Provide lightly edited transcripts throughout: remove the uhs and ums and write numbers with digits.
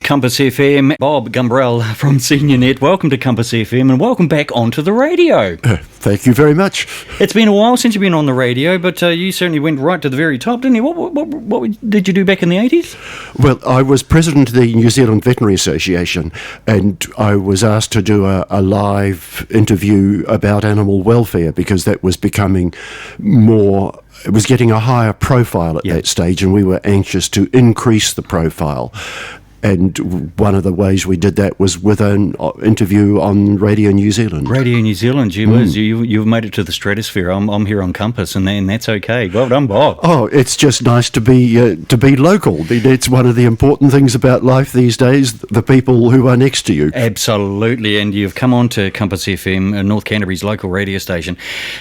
Compass FM. Bob Gumbrell from SeniorNet. Welcome to Compass FM and welcome back onto the radio. Thank you very much. It's been a while since you've been on the radio, but you certainly went right to the very top, didn't you? What did you do back in the 80s? Well, I was president of the New Zealand Veterinary Association, and I was asked to do a live interview about animal welfare because that was becoming more... It was getting a higher profile at that stage, and we were anxious to increase the profile. And one of the ways we did that was with an interview on Radio New Zealand. Radio New Zealand, you've made it to the stratosphere. I'm here on Compass, and that's okay. Well done, Bob. Oh, it's just nice to be local. It's one of the important things about life these days, the people who are next to you. Absolutely, and you've come on to Compass FM, North Canterbury's local radio station,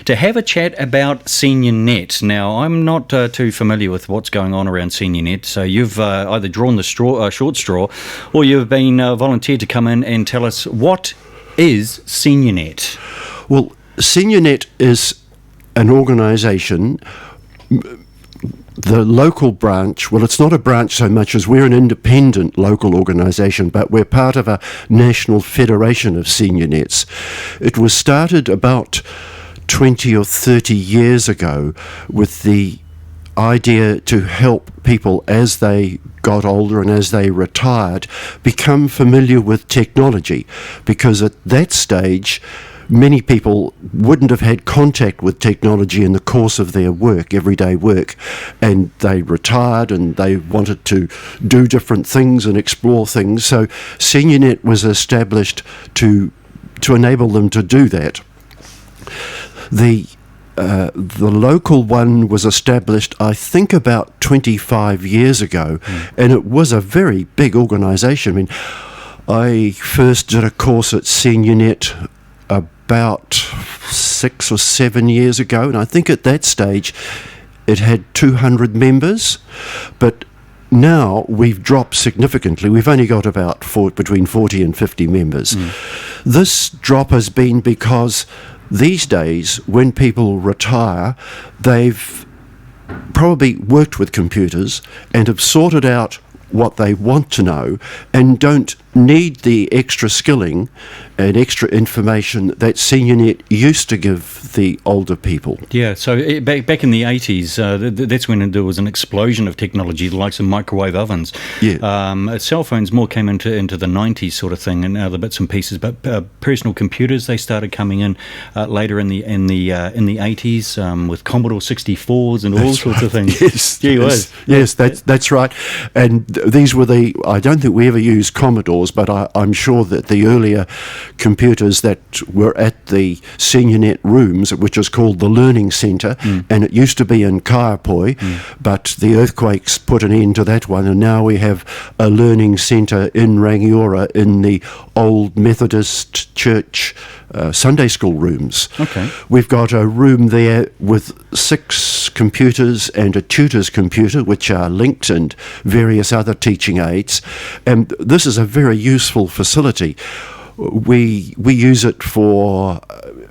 to have a chat about SeniorNet. Now, I'm not too familiar with what's going on around SeniorNet, so you've either drawn the short straw, or you've been volunteered to come in and tell us what is SeniorNet. Well, SeniorNet is an organisation. The local branch, well, it's not a branch so much as we're an independent local organisation, but we're part of a national federation of SeniorNets. It was started about 20 or 30 years ago with the idea to help people as they got older and as they retired become familiar with technology, because at that stage many people wouldn't have had contact with technology in the course of their work, everyday work, and they retired and they wanted to do different things and explore things. So SeniorNet was established to enable them to do that. The local one was established, I think, about 25 years ago, and it was a very big organisation. I mean, I first did a course at SeniorNet about 6 or 7 years ago, and I think at that stage it had 200 members, but now we've dropped significantly. We've only got about between 40 and 50 members. This drop has been because these days, when people retire, they've probably worked with computers and have sorted out what they want to know and don't need the extra skilling and extra information that SeniorNet used to give the older people. Yeah, so back in the 80s, that's when there was an explosion of technology, the likes of microwave ovens. Yeah. Cell phones more came into the 90s sort of thing, and other bits and pieces. But personal computers, they started coming in later in the 80s with Commodore 64s and all sorts of things. Yes, that's right. And these were I don't think we ever used Commodores, but I'm sure that the earlier computers that were at the SeniorNet rooms, which was called the Learning Centre, and it used to be in Kaiapoi, but the earthquakes put an end to that one, and now we have a Learning Centre in Rangiora in the old Methodist Church Sunday school rooms. Okay. We've got a room there with 6 computers and a tutor's computer, which are linked, and various other teaching aids. And this is a very useful facility. We use it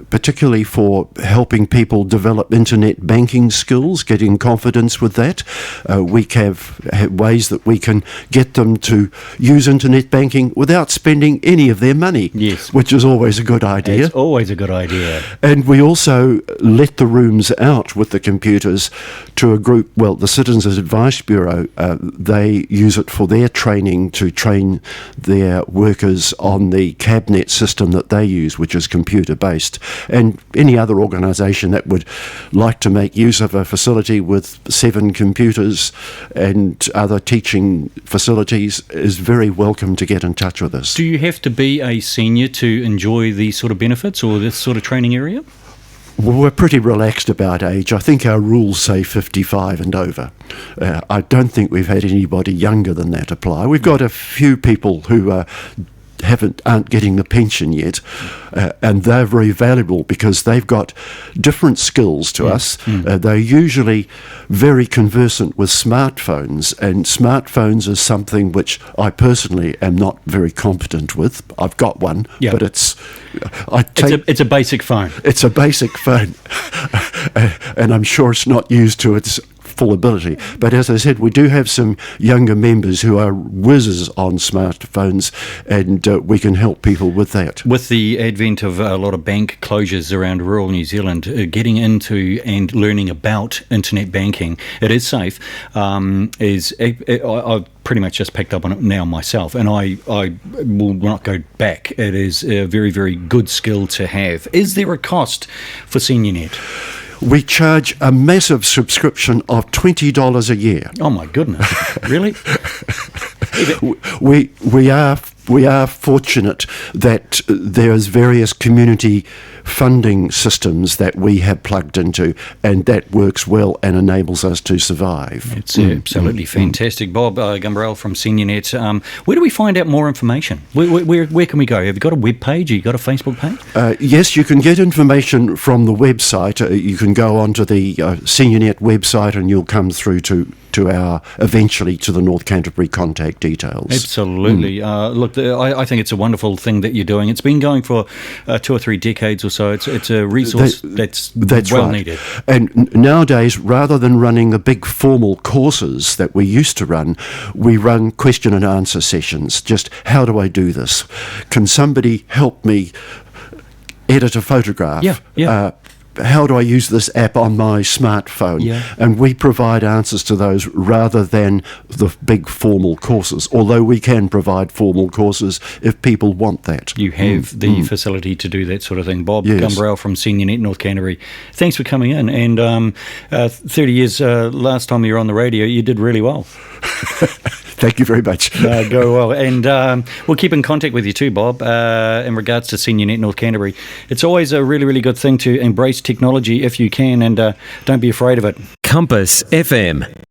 particularly for helping people develop internet banking skills, getting confidence with that. We have ways that we can get them to use internet banking without spending any of their money, which is always a good idea. It's always a good idea. And we also let the rooms out with the computers to a group, well, the Citizens Advice Bureau. They use it for their training to train their workers on the cabnet system that they use, which is computer-based. And any other organisation that would like to make use of a facility with 7 computers and other teaching facilities is very welcome to get in touch with us. Do you have to be a senior to enjoy these sort of benefits or this sort of training area? Well, we're pretty relaxed about age. I think our rules say 55 and over. I don't think we've had anybody younger than that apply. We've got a few people who aren't getting the pension yet, and they're very valuable because they've got different skills to us. They're usually very conversant with smartphones, and smartphones is something which I personally am not very competent with. I've got one, but it's a basic phone. It's a basic phone, and I'm sure it's not used to its full ability. But as I said, we do have some younger members who are whizzes on smartphones, and we can help people with that. With the advent of a lot of bank closures around rural New Zealand, getting into and learning about internet banking, it is safe. I've pretty much just picked up on it now myself, and I will not go back. It is a very, very good skill to have. Is there a cost for SeniorNet? We charge a massive subscription of $20 a year. Oh my goodness! Really? We are fortunate that there's various community funding systems that we have plugged into, and that works well and enables us to survive. It's absolutely fantastic. Bob Gumbrell from SeniorNet. Where do we find out more information? Where can we go? Have you got a web page? Have you got a Facebook page? Yes, you can get information from the website. You can go onto the SeniorNet website and you'll come through to eventually to the North Canterbury contact details. Absolutely. Look, I think it's a wonderful thing that you're doing. It's been going for 2 or 3 decades or so. It's a resource that's well right. needed. And nowadays, rather than running the big formal courses that we used to run, we run question and answer sessions. Just, how do I do this? Can somebody help me edit a photograph? Yeah. How do I use this app on my smartphone? Yeah. And we provide answers to those rather than the big formal courses, although we can provide formal courses if people want that. You have the facility to do that sort of thing. Bob Gumbrell from SeniorNet North Canterbury, thanks for coming in. And 30 years, last time you were on the radio, you did really well. Thank you very much. Go well. And we'll keep in contact with you too, Bob, in regards to SeniorNet North Canterbury. It's always a really, really good thing to embrace technology if you can, and don't be afraid of it. Compass FM.